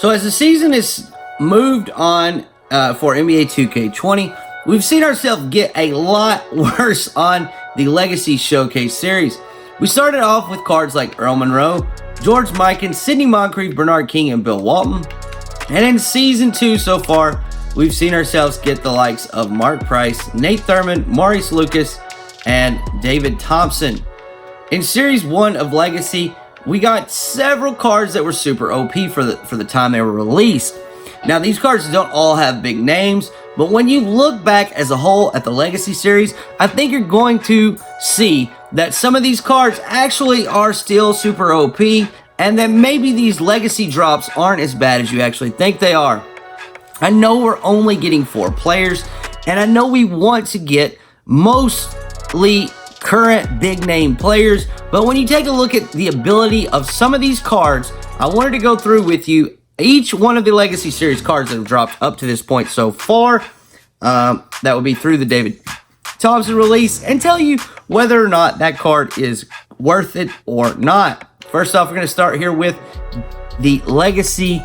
So as the season is moved on for NBA 2K20, we've seen ourselves get a lot worse on the Legacy Showcase series. We started off with cards like Earl Monroe, George Mikan, Sidney Moncrief, Bernard King, and Bill Walton. And in Season 2 so far, we've seen ourselves get the likes of Mark Price, Nate Thurmond, Maurice Lucas, and David Thompson. In Series 1 of Legacy, we got several cards that were super OP for the time they were released. Now, these cards don't all have big names, but when you look back as a whole at the Legacy series, I think you're going to see that some of these cards actually are still super OP, and that maybe these Legacy drops aren't as bad as you actually think they are. I know we're only getting 4 players, and I know we want to get mostly current big name players, but when you take a look at the ability of some of these cards, I wanted to go through with you each one of the Legacy Series cards that have dropped up to this point so far. That would be through the David Thompson release, and tell you whether or not that card is worth it or not. First off, we're going to start here with the Legacy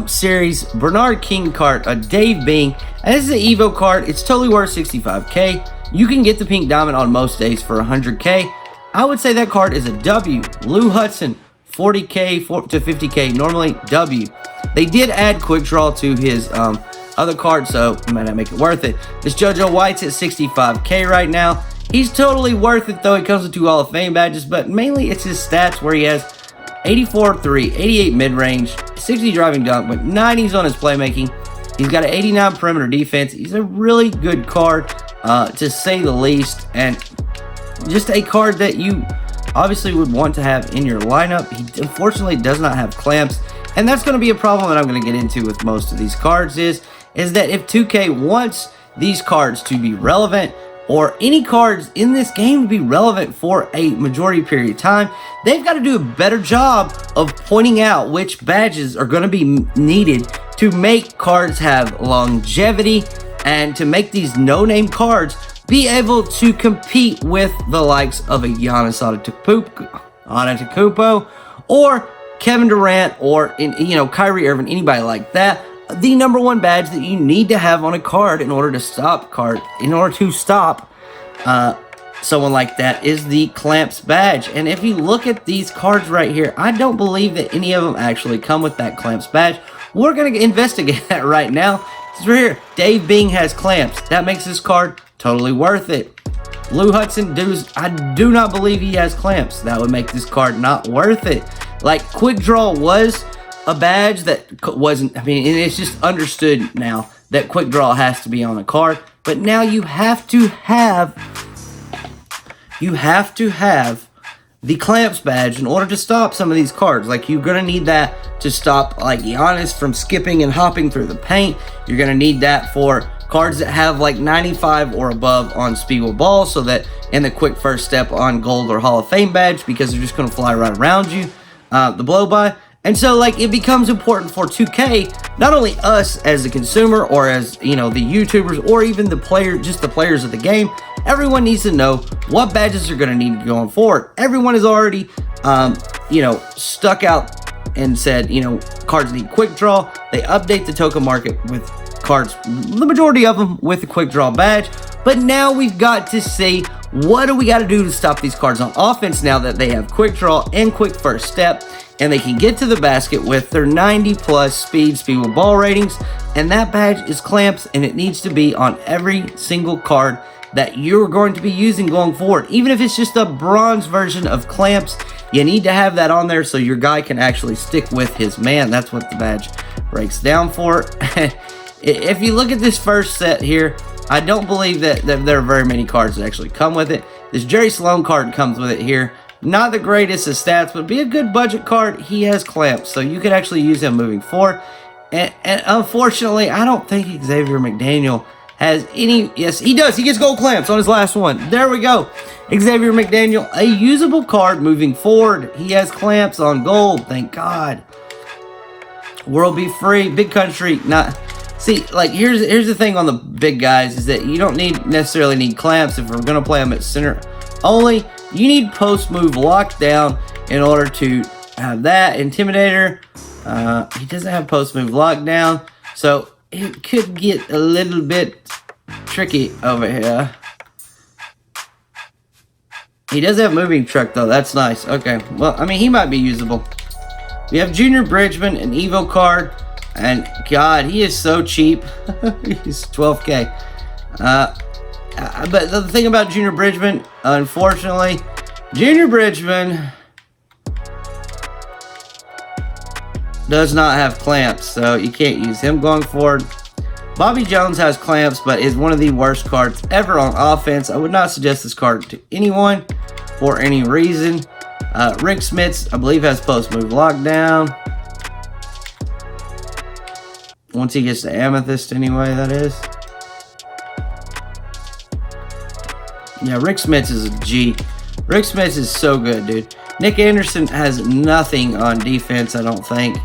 series Bernard King card, Dave Bing. And this is an Evo card. It's totally worth 65k. You can get the pink diamond on most days for 100k. I would say that card is a W. Lou Hudson, 40k to 50k, normally W. They did add quick draw to his other card, so it might not make it worth it. This JoJo White's at 65k right now. He's totally worth it though. He comes with 2 Hall of Fame badges, but mainly it's his stats where he has 84 3, 88 mid-range, 60 driving dunk, but 90s on his playmaking. He's got an 89 perimeter defense. He's a really good card, to say the least, and just a card that you obviously would want to have in your lineup. He unfortunately does not have clamps, and that's going to be a problem that I'm going to get into with most of these cards is that if 2K wants these cards to be relevant, or any cards in this game to be relevant for a majority period of time, they've got to do a better job of pointing out which badges are going to be needed to make cards have longevity and to make these no-name cards be able to compete with the likes of a Giannis Antetokounmpo or Kevin Durant or Kyrie Irving, anybody like that. The number 1 badge that you need to have on a card in order to stop someone like that is the Clamps badge. And if you look at these cards right here, I don't believe that any of them actually come with that Clamps badge. We're going to investigate that right now. It's right here. Dave Bing has Clamps. That makes this card totally worth it. Lou Hudson, I do not believe he has Clamps. That would make this card not worth it. Like, Quick Draw was a badge that wasn't, and it's just understood now that Quick Draw has to be on a card, but now you have to have the Clamps badge in order to stop some of these cards. Like, you're going to need that to stop, like, Giannis from skipping and hopping through the paint. You're going to need that for cards that have, like, 95 or above on Spiegel Ball, so that in the quick first step on Gold or Hall of Fame badge, because they're just going to fly right around you, the blow-by. And so, like, it becomes important for 2K, not only us as the consumer or as, the YouTubers or even the players of the game. Everyone needs to know what badges they're going to need going forward. Everyone has already, stuck out and said, cards need quick draw. They update the token market with cards, the majority of them with the quick draw badge. But now we've got to see, what do we got to do to stop these cards on offense now that they have quick draw and quick first step, and they can get to the basket with their 90 plus speed with ball ratings. And that badge is Clamps, and it needs to be on every single card that you're going to be using going forward. Even if it's just a bronze version of Clamps, you need to have that on there so your guy can actually stick with his man. That's what the badge breaks down for. If you look at this first set here, I don't believe that there are very many cards that actually come with it. This Jerry Sloan card comes with it here. Not the greatest of stats, but be a good budget card. He has Clamps, so you could actually use him moving forward. And unfortunately, I don't think Xavier McDaniel has any. Yes, he does. He gets Gold Clamps on his last one. There we go. Xavier McDaniel, a usable card moving forward. He has Clamps on Gold. Thank God. World be free. Big country. Not. See, like, here's the thing on the big guys is that you don't necessarily need Clamps if we're going to play them at center only. You need post move locked down in order to have that. Intimidator, He doesn't have post-move lockdown, so it could get a little bit tricky over here. He does have moving truck, though. That's nice. Okay. Well, I mean, he might be usable. We have Junior Bridgman, an Evo card. And, God, he is so cheap. He's 12K. But the thing about Junior Bridgman, unfortunately, Junior Bridgman does not have clamps, so you can't use him going forward. Bobby Jones has clamps, but is one of the worst cards ever on offense. I would not suggest this card to anyone for any reason. Rick Smits, I believe, has post-move lockdown. Once he gets to Amethyst, anyway, that is. Yeah, Rick Smits is a G. Rick Smits is so good, dude. Nick Anderson has nothing on defense, I don't think.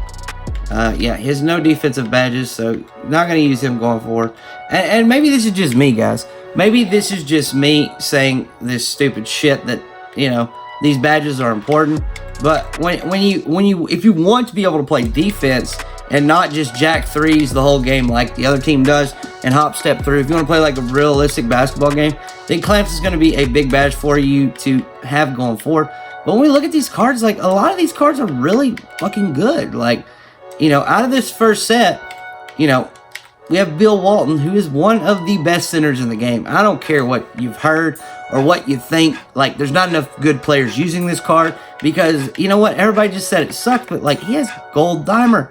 Yeah, he has no defensive badges, so not going to use him going forward. And maybe this is just me, guys. Maybe this is just me saying this stupid shit that, you know, these badges are important. But if you want to be able to play defense and not just jack threes the whole game like the other team does and hop step through, if you want to play like a realistic basketball game, then clamps is going to be a big badge for you to have going forward. But when we look at these cards, like, a lot of these cards are really fucking good. Like, you know, out of this first set, you know, we have Bill Walton, who is one of the best centers in the game. I don't care what you've heard or what you think. Like, there's not enough good players using this card because, you know what, everybody just said it sucked, but, like, he has gold dimer.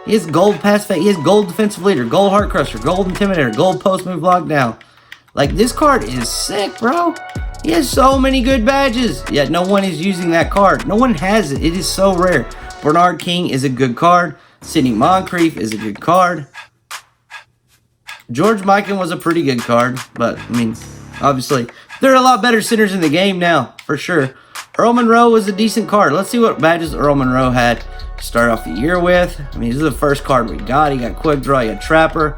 He has gold pass fake. He has gold defensive leader, gold heart crusher, gold intimidator, gold post move lockdown. Like, this card is sick, bro. He has so many good badges, yet no one is using that card. No one has it. It is so rare. Bernard King is a good card. Sidney Moncrief is a good card. George Mikan was a pretty good card, but, I mean, obviously, there are a lot better centers in the game now, for sure. Earl Monroe was a decent card. Let's see what badges Earl Monroe had to start off the year with. I mean, this is the first card we got. He got Quick Draw, he had Trapper.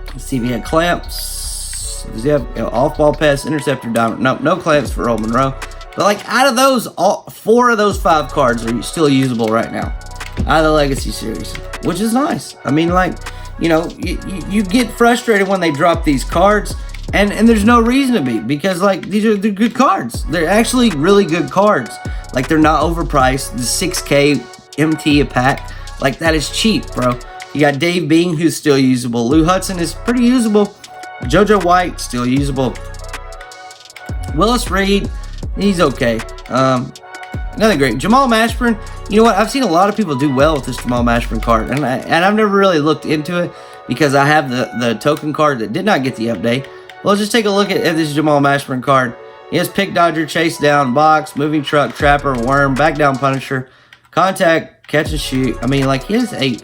Let's see if he had clamps. Does he have off-ball pass, interceptor, diamond? Nope, no clamps for Earl Monroe. But, like, out of those, all 4 of those 5 cards are still usable right now out of the Legacy Series, which is nice. I mean, like, you know, you get frustrated when they drop these cards, and there's no reason to be, because, like, they're good cards. They're actually really good cards. Like, they're not overpriced. The 6K MT a pack, like, that is cheap, bro. You got Dave Bing, who's still usable. Lou Hudson is pretty usable. JoJo White, still usable. Willis Reed, he's okay. Nothing great. Jamal Mashburn, you know what? I've seen a lot of people do well with this Jamal Mashburn card, and I've never really looked into it because I have the token card that did not get the update. Well, let's just take a look at this Jamal Mashburn card. He has Pick Dodger, Chase Down, Box, Moving Truck, Trapper, Worm, Back Down Punisher, Contact, Catch and Shoot. I mean, like, he has a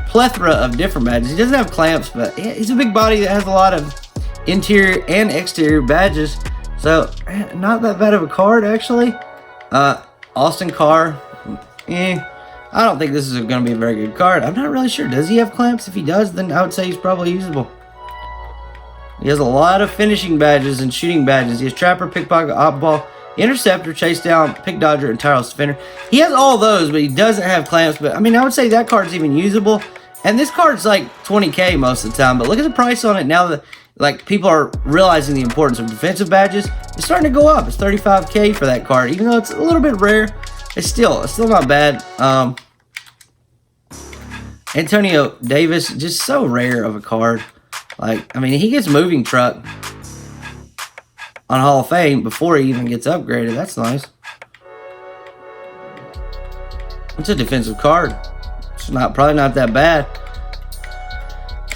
plethora of different badges. He doesn't have clamps, but he's a big body that has a lot of interior and exterior badges. So, not that bad of a card, actually. Austin Carr, I don't think this is going to be a very good card. I'm not really sure. Does he have clamps? If he does, then I would say he's probably usable. He has a lot of finishing badges and shooting badges. He has Trapper, Pickpocket, Oddball, Interceptor, Chase Down, Pick Dodger, and Tireless Defender. He has all those, but he doesn't have clamps. But, I mean, I would say that card's even usable. And this card's like 20K most of the time. But look at the price on it now that, like, people are realizing the importance of defensive badges. It's starting to go up. It's 35K for that card. Even though it's a little bit rare, it's still not bad. Antonio Davis, just so rare of a card. Like, I mean, he gets Moving Truck on Hall of Fame before he even gets upgraded. That's nice. It's a defensive card. It's probably not that bad.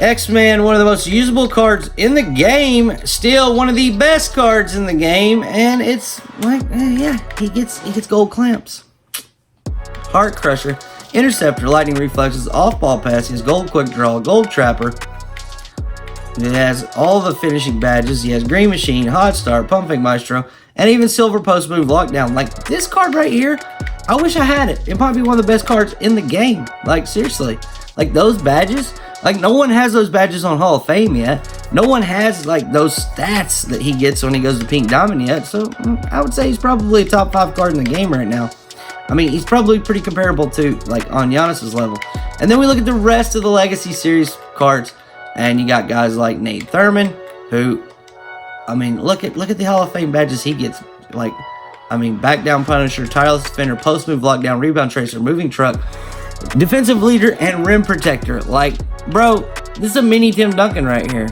X-Man, one of the most usable cards in the game. Still one of the best cards in the game. And it's like, yeah, he gets gold clamps. Heart Crusher, Interceptor, Lightning Reflexes, Off-Ball Pass. He has Gold Quick Draw, Gold Trapper. It has all the finishing badges. He has Green Machine, Hot Start, Pumping Maestro, and even Silver Post Move Lockdown. Like, this card right here, I wish I had it. It might be one of the best cards in the game. Like, seriously. Like, those badges, like, no one has those badges on Hall of Fame yet. No one has, like, those stats that he gets when he goes to Pink Diamond yet. So, I would say he's probably a top 5 card in the game right now. I mean, he's probably pretty comparable to, like, on Giannis's level. And then we look at the rest of the Legacy Series cards, and you got guys like Nate Thurman, who, I mean, look at the Hall of Fame badges he gets. Like, I mean, back down Punisher, tireless defender, post move, lockdown, rebound tracer, moving truck, defensive leader, and rim protector. Like, bro, this is a mini Tim Duncan right here.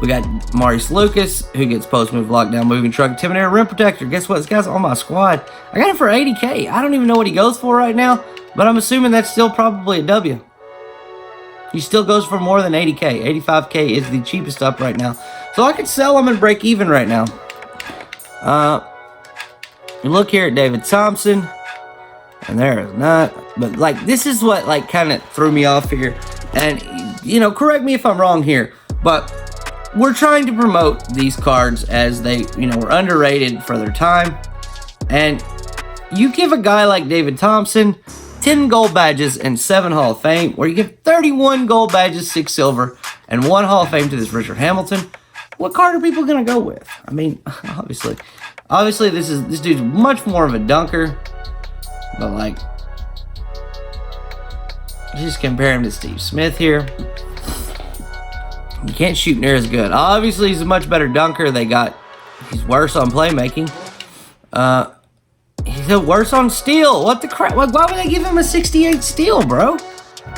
We got Maurice Lucas, who gets post move, lockdown, moving truck, intimidator, rim protector. Guess what? This guy's on my squad. I got him for 80K. I don't even know what he goes for right now, but I'm assuming that's still probably a W. He still goes for more than 80K. 85K is the cheapest up right now. So I could sell him and break even right now. You look here at David Thompson, and there is not. But, like, this is what, like, kind of threw me off here. And, you know, correct me if I'm wrong here, but we're trying to promote these cards as they, you know, were underrated for their time. And you give a guy like David Thompson 10 gold badges and 7 Hall of Fame, where you give 31 gold badges, 6 silver, and 1 Hall of Fame to this Richard Hamilton. What card are people gonna go with? I mean, obviously this dude's much more of a dunker, but, like, just compare him to Steve Smith here. You can't shoot near as good. Obviously, he's a much better dunker. He's worse on playmaking. He's worse on steal. What the crap? Why would they give him a 68 steal, bro?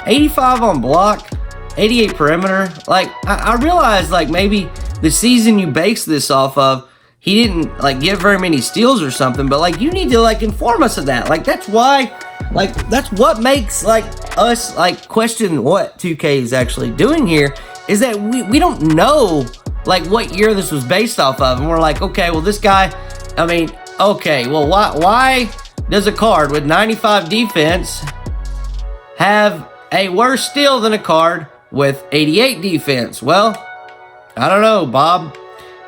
85 on block, 88 perimeter. Like, I realize, like, maybe the season you base this off of, he didn't, like, get very many steals or something, but, like, you need to, like, inform us of that. Like, that's why, like, that's what makes, like, us, like, question what 2K is actually doing here, is that we don't know, like, what year this was based off of, and we're like, okay, well, this guy, I mean, okay, well, why does a card with 95 defense have a worse steal than a card with 88 defense? Well, I don't know, Bob.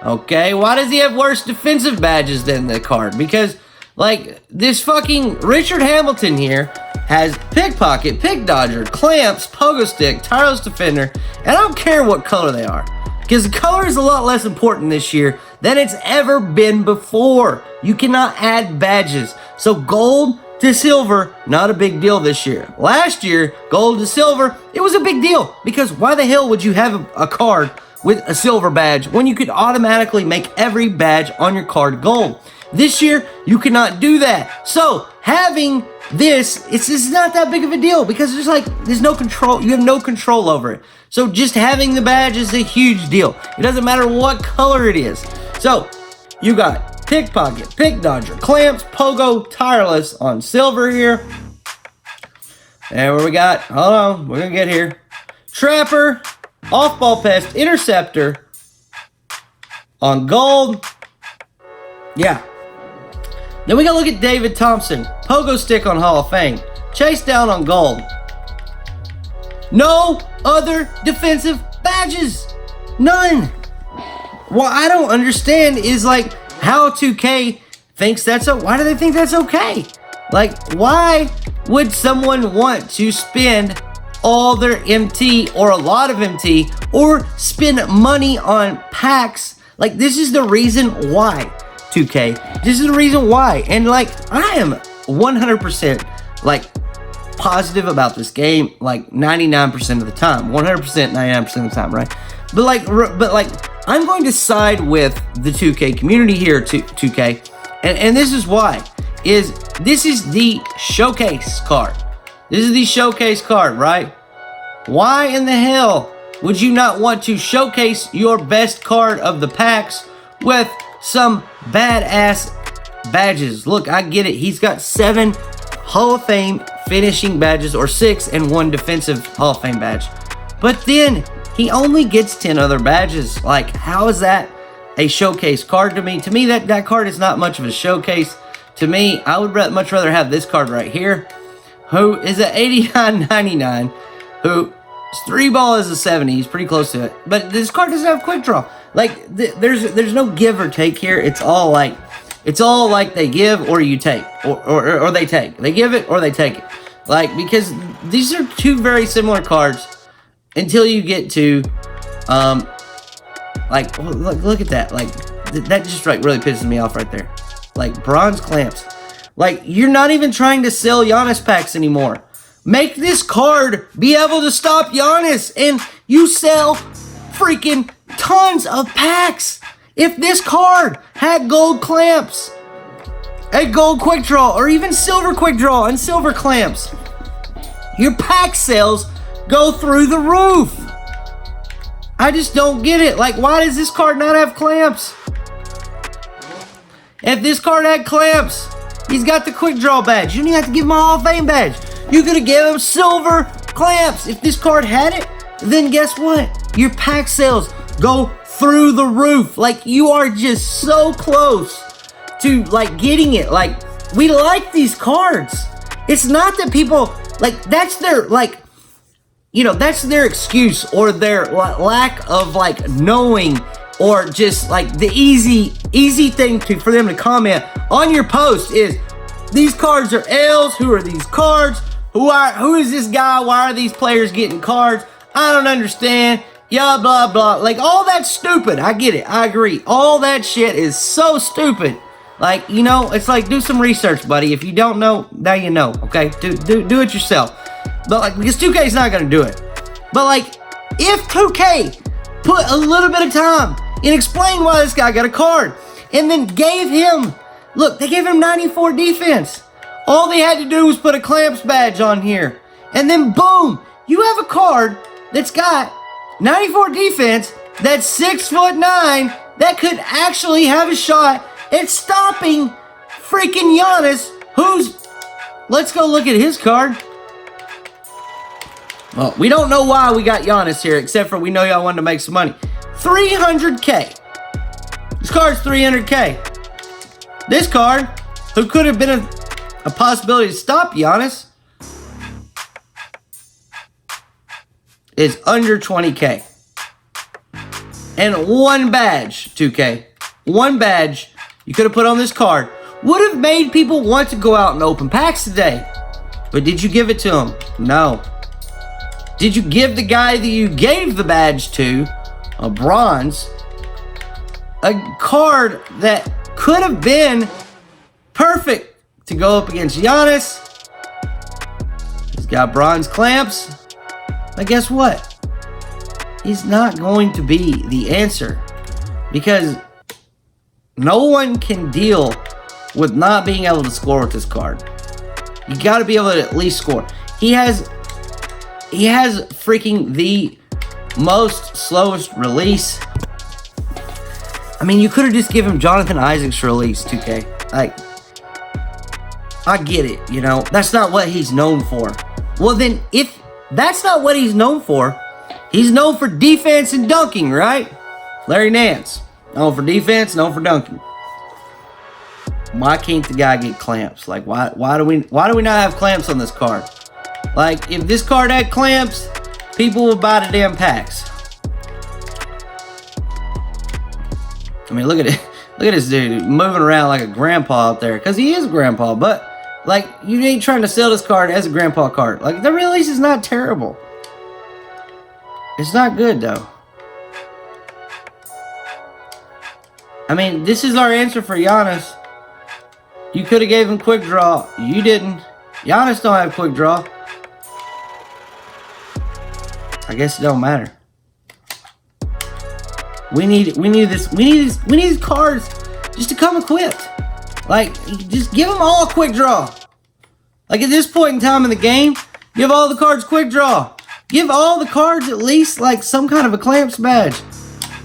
Okay, why does he have worse defensive badges than the card? Because, like, this fucking Richard Hamilton here has pickpocket, pick dodger, clamps, pogo stick, tireless defender, and I don't care what color they are, because color is a lot less important this year than it's ever been before. You cannot add badges. So gold to silver, not a big deal this year. Last year, gold to silver, it was a big deal, because why the hell would you have a card with a silver badge when you could automatically make every badge on your card gold? This year, you cannot do that. So having this, it's not that big of a deal, because there's no control. You have no control over it. So just having the badge is a huge deal. It doesn't matter what color it is. So you got pickpocket, pick dodger, clamps, pogo, tireless on silver here. And what we got? Hold on, we're gonna get here. Trapper, off-ball pest, interceptor on gold. Yeah. Then we gotta look at David Thompson, pogo stick on Hall of Fame, chase down on gold. No other defensive badges. None. What I don't understand is, like, how 2K thinks that's why do they think that's okay? Like, why would someone want to spend all their MT or a lot of MT or spend money on packs? Like, this is the reason why, 2K. This is the reason why. And, like, I am 100% like positive about this game, like 99% of the time, 100%, 99% of the time, right? But like, I'm going to side with the 2K community here, 2K, and this is why. This is the showcase card. This is the showcase card, right? Why in the hell would you not want to showcase your best card of the packs with some badass badges? Look, I get it. He's got 7 Hall of Fame finishing badges, or 6 and 1 defensive Hall of Fame badge. But then he only gets 10 other badges. Like, how is that a showcase card to me? To me, that card is not much of a showcase. To me, I would much rather have this card right here, who is an 89.99, who 3-ball is a 70. He's pretty close to it. But this card doesn't have quick draw. Like, there's no give or take here. It's all like they give or you take, or they take. They give it or they take it. Like, because these are 2 very similar cards until you get to, like, look at that. Like, that just, like, really pisses me off right there. Like, bronze clamps. Like, you're not even trying to sell Giannis packs anymore. Make this card be able to stop Giannis, and you sell freaking tons of packs. If this card had gold clamps, a gold quick draw, or even silver quick draw and silver clamps, your pack sales go through the roof. I just don't get it. Like, why does this card not have clamps? If this card had clamps, he's got the quick draw badge. You didn't have to give him a Hall of Fame badge. You could have given him silver clamps. If this card had it, then guess what? Your pack sales go through the roof. Like, you are just so close to, like, getting it. Like, we like these cards. It's not that people, like, that's their, like, you know, that's their excuse or their lack of, like, knowing, or just, like, the easy thing for them to comment on your post is, these cards are L's. Who are these cards? Who is this guy? Why are these players getting cards? I don't understand. Yeah, blah, blah. Like, all that's stupid. I get it. I agree. All that shit is so stupid. Like, you know, it's like, do some research, buddy. If you don't know, now you know, okay? Do it yourself. But, like, because 2K is not going to do it. But, like, if 2K put a little bit of time and explain why this guy got a card, and then gave him, look, they gave him 94 defense. All they had to do was put a clamps badge on here. And then, boom, you have a card that's got 94 defense, that's 6'9", that could actually have a shot at stopping freaking Giannis, who's, let's go look at his card. Well, we don't know why we got Giannis here, except for we know y'all wanted to make some money. 300K. This card's 300K. This card, who could have been a possibility to stop Giannis, is under 20K. And one badge, 2K, one badge you could have put on this card would have made people want to go out and open packs today. But did you give it to him? No. Did you give the guy that you gave the badge to, a bronze, a card that could have been perfect to go up against Giannis? He's got bronze clamps. But guess what? He's not going to be the answer, because no one can deal with not being able to score with this card. You got to be able to at least score. He has freaking the most slowest release. I mean, you could have just given him Jonathan Isaac's release, 2K. Like, I get it, you know. That's not what he's known for. Well, then, if that's not what he's known for, he's known for defense and dunking, right? Larry Nance, known for defense, known for dunking. Why can't the guy get clamps? Like, why do we not have clamps on this card? Like, if this card had clamps, people would buy the damn packs. I mean, look at it. Look at this dude moving around like a grandpa out there, because he is a grandpa. But like, you ain't trying to sell this card as a grandpa card. Like, the release is not terrible. It's not good though. I mean, this is our answer for Giannis. You could have gave him quick draw. You didn't. Giannis don't have quick draw. I guess it don't matter. We need these cards just to come equipped. Like, just give them all a quick draw. Like, at this point in time in the game, give all the cards quick draw. Give all the cards at least like some kind of a clamps badge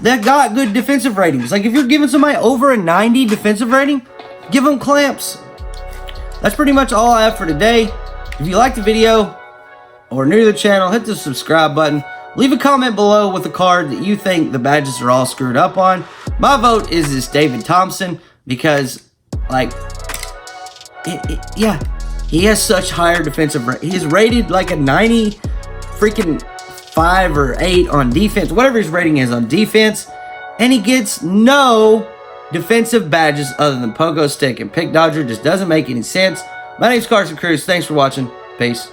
that got good defensive ratings. Like, if you're giving somebody over a 90 defensive rating, give them clamps. That's pretty much all I have for today. If you liked the video or new to the channel, hit the subscribe button. Leave a comment below with a card that you think the badges are all screwed up on. My vote is this David Thompson, because, like, yeah, he has such higher defensive rate. He's rated like a 90 freaking 5 or 8 on defense, whatever his rating is on defense, and he gets no defensive badges other than Pogo Stick and Pick Dodger. Just doesn't make any sense. My name's Carson Cruz. Thanks for watching. Peace.